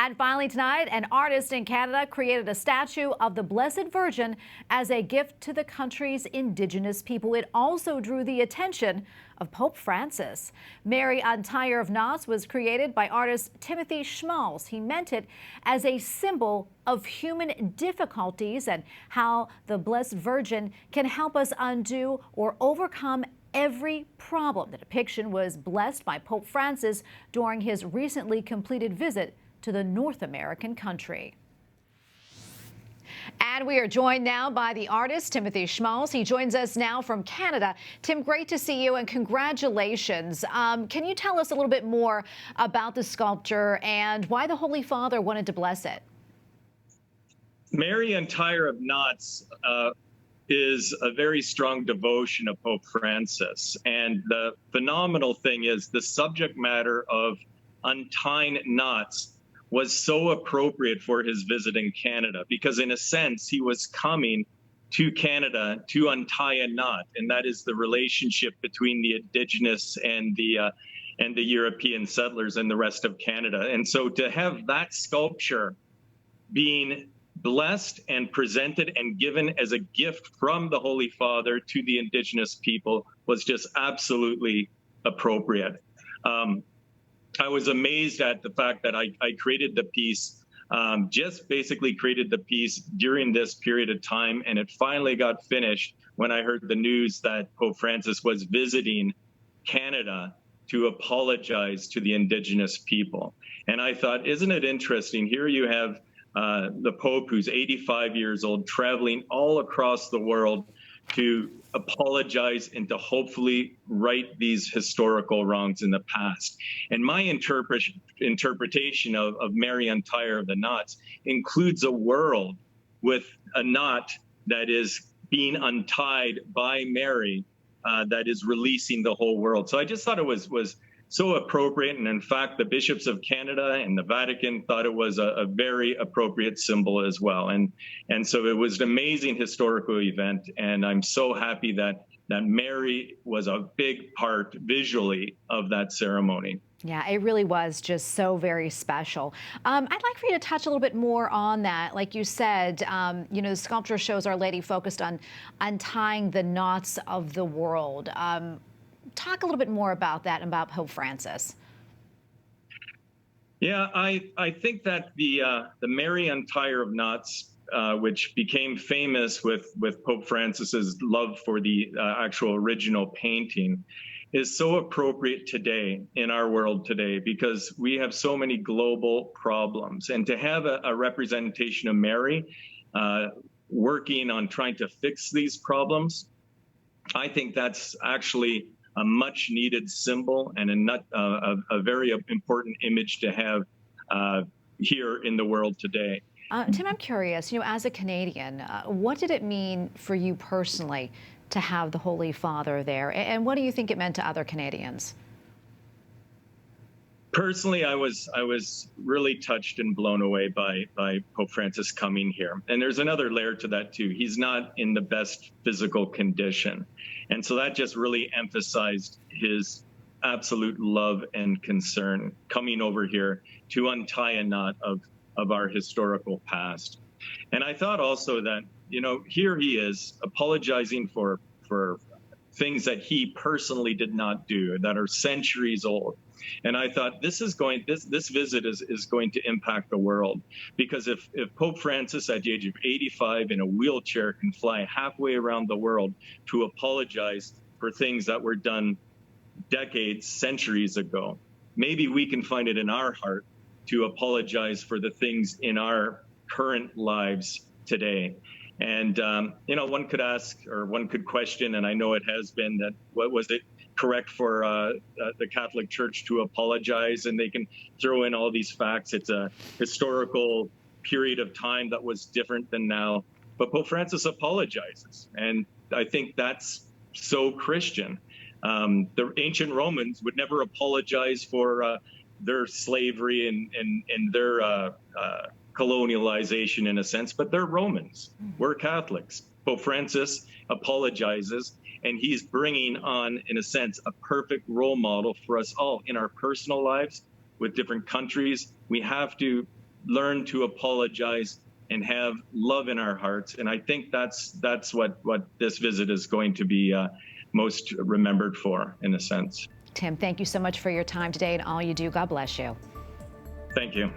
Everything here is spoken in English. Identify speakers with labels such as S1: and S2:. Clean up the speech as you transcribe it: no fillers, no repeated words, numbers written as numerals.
S1: And finally tonight, an artist in Canada created a statue of the Blessed Virgin as a gift to the country's Indigenous people. It also drew the attention of Pope Francis. Mary Untier of Knots was created by artist Timothy Schmalz. He meant it as a symbol of human difficulties and how the Blessed Virgin can help us undo or overcome every problem. The depiction was blessed by Pope Francis during his recently completed visit to the North American country. And we are joined now by the artist, Timothy Schmalz. He joins us now from Canada. Tim, great to see you and congratulations. Can you tell us a little bit more about the sculpture and why the Holy Father wanted to bless it?
S2: Mary Untier of Knots is a very strong devotion of Pope Francis. And the phenomenal thing is the subject matter of untying knots was so appropriate for his visit in Canada, because in a sense, he was coming to Canada to untie a knot, and that is the relationship between the Indigenous and the European settlers and the rest of Canada. And so to have that sculpture being blessed and presented and given as a gift from the Holy Father to the Indigenous people was just absolutely appropriate. I was amazed at the fact that I created the piece, just basically created the piece during this period of time, and it finally got finished when I heard the news that Pope Francis was visiting Canada to apologize to the Indigenous people. And I thought, isn't it interesting? Here you have the Pope, who's 85 years old, traveling all across the world to apologize and to hopefully right these historical wrongs in the past. And my interpretation of Mary Untier of the Knots includes a world with a knot that is being untied by Mary, that is releasing the whole world. So I just thought it was so appropriate. And in fact, the bishops of Canada and the Vatican thought it was a very appropriate symbol as well. And so it was an amazing historical event. And I'm so happy that Mary was a big part visually of that ceremony.
S1: Yeah, it really was just so very special. I'd like for you to touch a little bit more on that. Like you said, the sculpture shows Our Lady focused on untying the knots of the world. Talk a little bit more about that and about Pope Francis.
S2: Yeah, I think that the Mary Untier of Knots, which became famous with Pope Francis's love for the actual original painting, is so appropriate today in our world today, because we have so many global problems. And to have a representation of Mary working on trying to fix these problems, I think that's actually a much needed symbol and a very important image to have here in the world today.
S1: Tim, I'm curious, as a Canadian, what did it mean for you personally to have the Holy Father there? And what do you think it meant to other Canadians?
S2: Personally, I was really touched and blown away by Pope Francis coming here. And there's another layer to that too. He's not in the best physical condition. And so that just really emphasized his absolute love and concern coming over here to untie a knot of our historical past. And I thought also that, here he is apologizing for things that he personally did not do, that are centuries old. And I thought this visit is going to impact the world, because if Pope Francis at the age of 85 in a wheelchair can fly halfway around the world to apologize for things that were done decades, centuries ago, maybe we can find it in our heart to apologize for the things in our current lives today. And, one could ask, or one could question, and I know it has been, that what was it correct for the Catholic Church to apologize? And they can throw in all these facts. It's a historical period of time that was different than now. But Pope Francis apologizes. And I think that's so Christian. The ancient Romans would never apologize for their slavery and their colonialization, in a sense, but they're Romans. We're Catholics. Pope Francis apologizes, and he's bringing on, in a sense, a perfect role model for us all in our personal lives with different countries. We have to learn to apologize and have love in our hearts. And I think that's what this visit is going to be most remembered for, in a sense.
S1: Tim, thank you so much for your time today and all you do. God bless you.
S2: Thank you.